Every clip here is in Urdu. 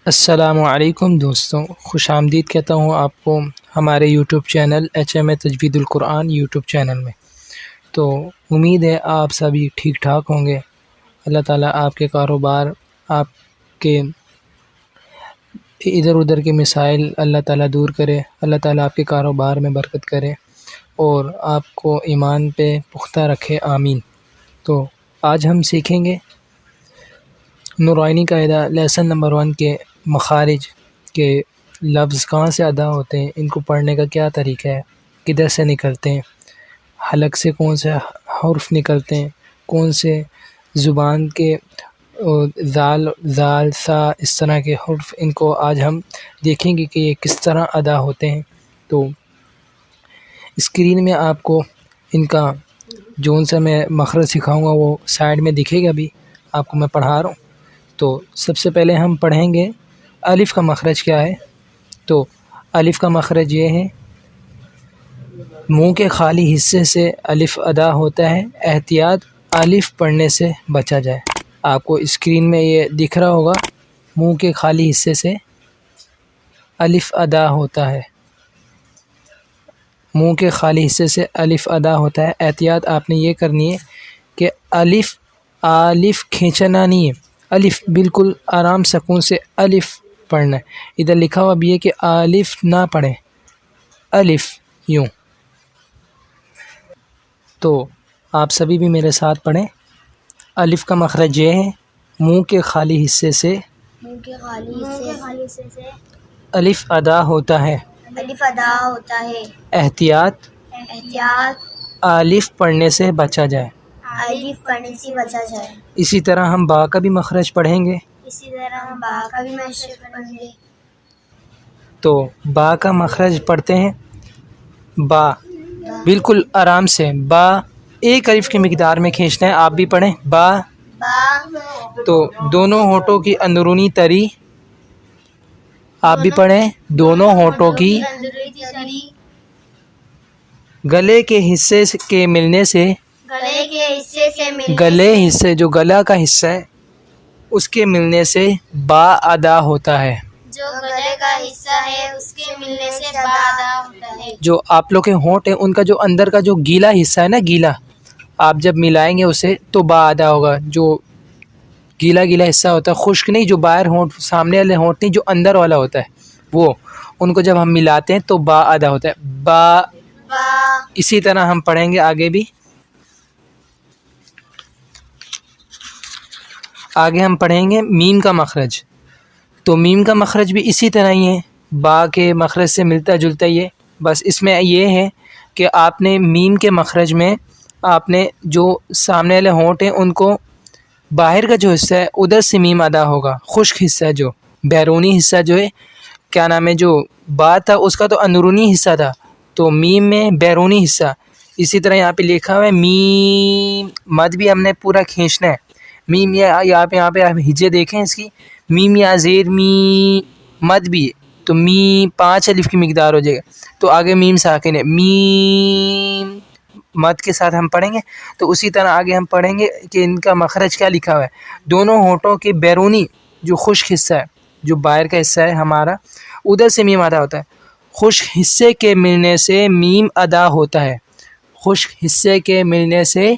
السلام علیکم دوستوں، خوش آمدید کہتا ہوں آپ کو ہمارے یوٹیوب چینل HMA تجوید القرآن یوٹیوب چینل میں۔ تو امید ہے آپ سبھی ٹھیک ٹھاک ہوں گے۔ اللہ تعالیٰ آپ کے کاروبار، آپ کے ادھر ادھر کے مسائل اللہ تعالیٰ دور کرے، اللہ تعالیٰ آپ کے کاروبار میں برکت کرے اور آپ کو ایمان پہ پختہ رکھے، آمین۔ تو آج ہم سیکھیں گے نورانی قاعدہ لیسن نمبر 1 کے مخارج کے لفظ کہاں سے ادا ہوتے ہیں، ان کو پڑھنے کا کیا طریقہ ہے، کدھر سے نکلتے ہیں، حلق سے کون سے حرف نکلتے ہیں، کون سے زبان کے زال سا اس طرح کے حرف، ان کو آج ہم دیکھیں گے کہ یہ کس طرح ادا ہوتے ہیں۔ تو اسکرین میں آپ کو ان کا جون سا میں مخرج سکھاؤں گا وہ سائڈ میں دکھے گا بھی، آپ کو میں پڑھا رہا ہوں۔ تو سب سے پہلے ہم پڑھیں گے الف کا مخرج کیا ہے۔ تو الف کا مخرج یہ ہے، منہ کے خالی حصے سے الف ادا ہوتا ہے، احتیاط الف پڑھنے سے بچا جائے۔ آپ کو اسکرین میں یہ دکھ رہا ہوگا، منہ کے خالی حصے سے الف ادا ہوتا ہے، منہ کے خالی حصے سے الف ادا ہوتا ہے۔ احتیاط آپ نے یہ کرنی ہے کہ الف کھینچنا نہیں ہے، الف بالکل آرام سکون سے الف پڑھنا ہے۔ ادھر لکھا ہوا بھی ہے کہ الف نہ پڑھیں، الف یوں۔ تو آپ سبھی بھی میرے ساتھ پڑھیں۔ الف کا مخرج یہ ہے، منہ کے خالی حصے سے الف ادا ہوتا ہے، احتیاط الف پڑھنے سے بچا جائے۔ اسی طرح ہم با کا بھی مخرج پڑھیں گے۔ تو با کا مخرج پڑھتے ہیں، با بالکل آرام سے، با ایک الف کی مقدار میں کھینچنا ہے۔ آپ بھی پڑھیں با۔ تو دونوں ہونٹوں کی اندرونی تری، آپ بھی پڑھیں دونوں ہونٹوں کی گلے کے حصے کے ملنے سے، گلے حصے جو گلا کا حصہ ہے اس کے ملنے سے با ادا ہوتا ہے۔ جو گلے کا حصہ ہے اس کے ملنے سے با ادا ہوتا ہے۔ جو آپ لوگ کے ہونٹ ہیں ان کا جو اندر کا جو گیلا حصہ ہے نا، گیلا، آپ جب ملائیں گے اسے تو با ادا ہوگا۔ جو گیلا حصہ ہوتا ہے، خشک نہیں، جو باہر ہونٹ، سامنے والے ہونٹ نہیں، جو اندر والا ہوتا ہے وہ، ان کو جب ہم ملاتے ہیں تو با ادا ہوتا ہے، با۔ اسی طرح ہم پڑھیں گے آگے بھی، آگے ہم پڑھیں گے میم کا مخرج۔ تو میم کا مخرج بھی اسی طرح ہی ہے، با کے مخرج سے ملتا جلتا ہی ہے، بس اس میں یہ ہے کہ آپ نے میم کے مخرج میں آپ نے جو سامنے والے ہونٹ ہیں ان کو، باہر کا جو حصہ ہے ادھر سے میم ادا ہوگا، خشک حصہ جو بیرونی حصہ جو ہے، کیا نام ہے، جو با تھا اس کا تو اندرونی حصہ تھا، تو میم میں بیرونی حصہ۔ اسی طرح یہاں پہ لکھا ہوا ہے میم، مد بھی ہم نے پورا کھینچنا ہے۔ میم یہاں پہ آپ ہجے دیکھیں اس کی، میم یا زیر می، مد بھی ہے تو می 5 الف کی مقدار ہو جائے گا، تو آگے میم ساکن ہے، میم مد کے ساتھ ہم پڑھیں گے۔ تو اسی طرح آگے ہم پڑھیں گے کہ ان کا مخرج کیا لکھا ہوا ہے، دونوں ہونٹوں کے بیرونی جو خشک حصہ ہے، جو باہر کا حصہ ہے ہمارا، ادھر سے میم ادا ہوتا ہے، خشک حصے کے ملنے سے میم ادا ہوتا ہے، خشک حصے کے ملنے سے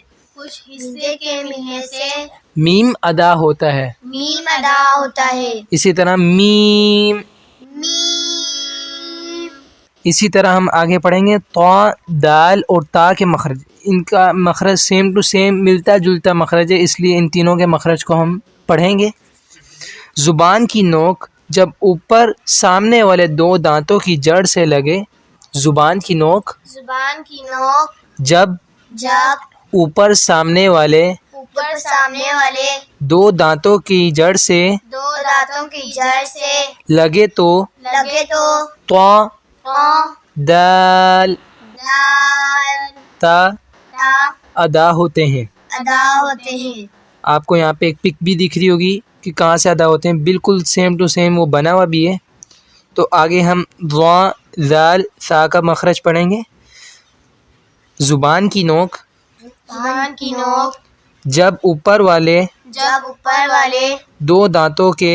میم ادا ہوتا ہے، میم ادا ہوتا ہے۔ اسی طرح میم۔ اسی طرح ہم آگے پڑھیں گے طا، دال اور تا کے مخرج، ان کا مخرج سیم ٹو سیم ملتا جلتا مخرج ہے، اس لیے ان تینوں کے مخرج کو ہم پڑھیں گے۔ زبان کی نوک جب اوپر سامنے والے 2 دانتوں کی جڑ سے لگے، زبان کی نوک جب اوپر سامنے والے 2 دانتوں کی جڑ سے لگے تو طا، دال، تا ادا ہوتے ہیں۔ آپ کو یہاں پہ ایک پک بھی دکھ رہی ہوگی کہ کہاں سے ادا ہوتے ہیں، بالکل سیم ٹو سیم وہ بنا ہوا بھی ہے۔ تو آگے ہم ضا، زال، سا کا مخرج پڑھیں گے۔ زبان کی نوک جب اوپر والے 2 دانتوں کے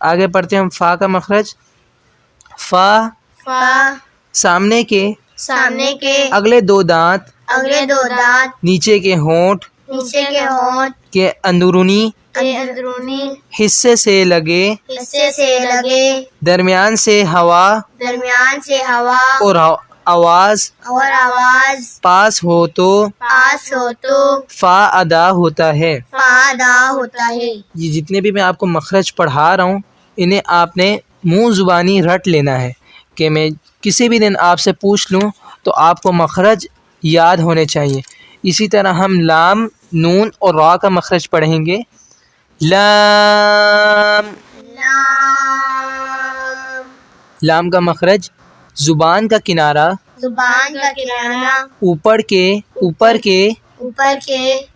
آگے پڑھتے ہیں ہم فا کا مخرج. فا فا سامنے کے سامنے کے اگلے دو دانت اگلے دو دانت نیچے کے ہونٹ نیچے کے ہونٹ کے اندرونی کے اندرونی حصے سے لگے حصے سے لگے درمیان سے ہوا درمیان سے ہوا اور آواز اور آواز پاس ہو تو پاس ہو تو فا ادا ہوتا ہے. فا ادا ہوتا ہے. یہ جتنے بھی میں آپ کو مخرج پڑھا رہا ہوں انہیں آپ نے منہ زبانی رٹ لینا ہے کہ میں کسی بھی دن آپ سے پوچھ لوں تو آپ کو مخرج یاد ہونے چاہیے. اسی طرح ہم لام، نون اور را کا مخرج پڑھیں گے. لام، لام لام کا مخرج زبان کا کنارہ زبان کا کنارہ اوپر کے اوپر کے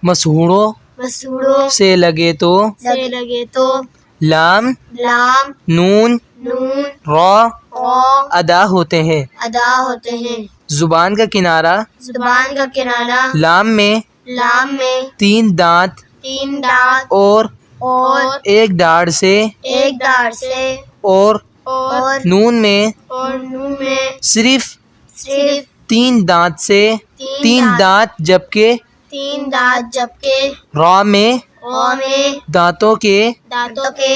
مسہوڑوں مسوڑوں سے لگے تو سے لگے تو لام، لام نون، نون را او ادا ہوتے ہیں. ادا ہوتے ہیں. زبان کا کنارہ زبان کا کنارہ لام میں لام میں 3 دانت تین دانت اور اور ایک ڈاڑھ سے ایک داڑ سے اور اور نون میں اور نون میں صرف صرف 3 دانت سے تین 3 دانت جبکہ 3 دانت جبکہ را میں او میں دانتوں کے دانتوں کے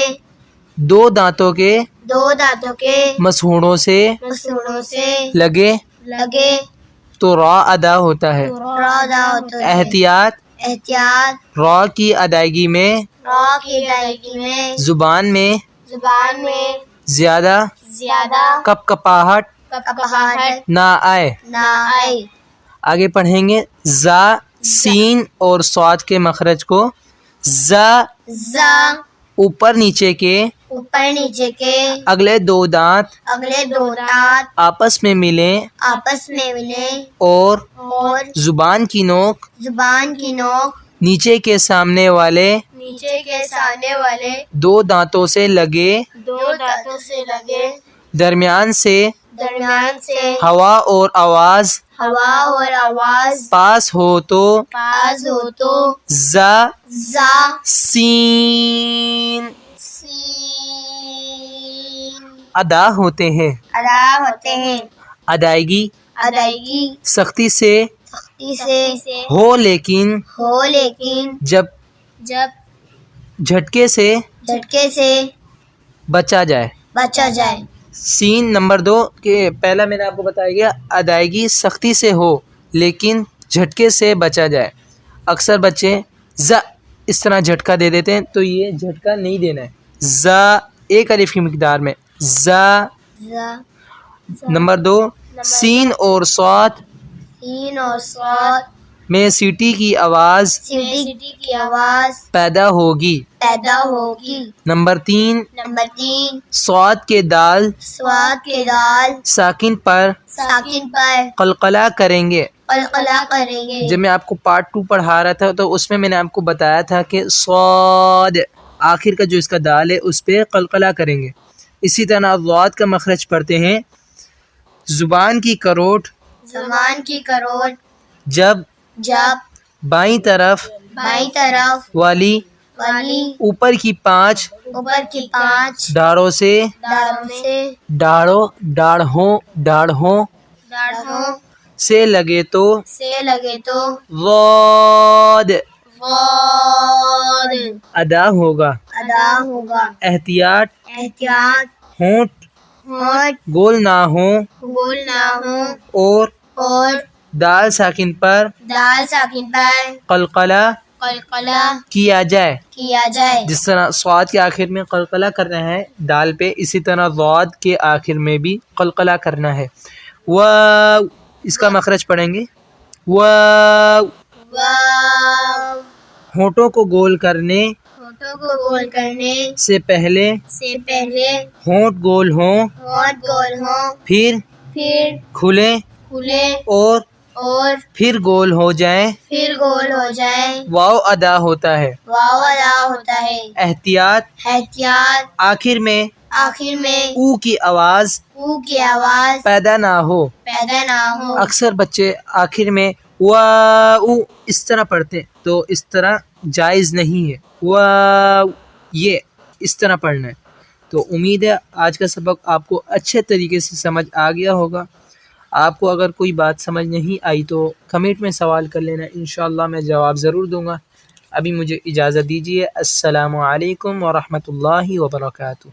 2 دانتوں کے 2 دانتوں کے مسہوڑوں سے مسوڑوں سے لگے لگے تو را ادا ہوتا ہے. را ادا ہوتا ہے. احتیاط احتیاط را کی ادائیگی میں را کی ادائیگی میں زبان میں زبان میں زیادہ زیادہ کپ کپاہٹ کپاہٹ نہ آئے. نہ آئے. آگے پڑھیں گے زا، سین اور صاد کے مخرج کو. زا زا اوپر نیچے کے اوپر نیچے کے اگلے 2 دانت اگلے 2 دانت آپس میں ملیں آپس میں ملیں اور اور زبان کی نوک زبان کی نوک نیچے کے سامنے والے نیچے کے سامنے والے 2 دانتوں سے لگے 2 دانتوں سے لگے درمیان سے درمیان سے ہوا اور آواز ہوا اور آواز پاس ہو تو پاس ہو تو زا، زا سین سین ادا ہوتے ہیں. ادا ہوتے ہیں. ادائیگی ادائیگی سختی سے سختی سے ہو لیکن ہو لیکن جب جب جھٹکے سے جھٹکے سے بچا جائے. بچا جائے. سین نمبر 2 کہ پہلا میں نے آپ کو بتایا گیا ادائیگی سختی سے ہو لیکن جھٹکے سے بچا جائے. اکثر بچے ز اس طرح جھٹکا دے دیتے ہیں تو یہ جھٹکا نہیں دینا ہے. ز ایک الف کی مقدار میں ز. زا نمبر 2 سین اور صاد سین اور صاد میں سیٹی کی آواز سیٹی کی آواز پیدا ہوگی. پیدا ہوگی. نمبر 3 نمبر 3 صاد کے دال سواد کے دال ساکن پر ساکن پر قلقلہ کریں گے. قلقلہ کریں گے. جب میں آپ کو پارٹ 2 پڑھا رہا تھا تو اس میں نے آپ کو بتایا تھا کہ صاد آخر کا جو اس کا دال ہے اس پہ قلقلہ کریں گے. اسی طرح ضاد کا مخرج پڑھتے ہیں. زبان کی کروٹ زبان کی کروٹ جب جب بائیں طرف بائیں طرف والی والی اوپر کی 5 اوپر کی 5 ڈاڑوں سے داڑوں ڈاڑھوں داڑھوں سے لگے تو سے لگے تو ضاد غاد ادا ہوگا. ادا ہوگا. احتیاط احتیاط ہونٹ ہونٹ گول نہ ہوں گول نہ ہو اور اور دال ساکن پر دال ساکن پر قلقلہ قلقلہ کیا جائے. کیا جائے. جس طرح صاد کے آخر میں قلقلہ کرنا ہے دال پہ اسی طرح ضاد کے آخر میں بھی قلقلہ کرنا ہے. واو اس کا مخرج پڑھیں گے. واو واو ہونٹوں کو گول کرنے ہونٹوں کو گول کرنے سے پہلے ہونٹ گول ہوں ہونٹ گول ہوں پھر کھلے کھلے اور پھر گول ہو جائیں گول ہو جائے. واو ادا ہوتا ہے. واو ادا ہوتا ہے. احتیاط احتیاط آخر میں آخر میں او کی آواز او کی آواز پیدا نہ ہو. پیدا نہ ہو. اکثر بچے آخر میں واو اس طرح پڑھتے تو اس طرح جائز نہیں ہے. واو یہ اس طرح پڑھنا ہے. تو امید ہے آج کا سبق آپ کو اچھے طریقے سے سمجھ آ گیا ہوگا. آپ کو اگر کوئی بات سمجھ نہیں آئی تو کمنٹ میں سوال کر لینا، انشاءاللہ میں جواب ضرور دوں گا. ابھی مجھے اجازت دیجیے. السلام علیکم ورحمۃ اللہ وبرکاتہ.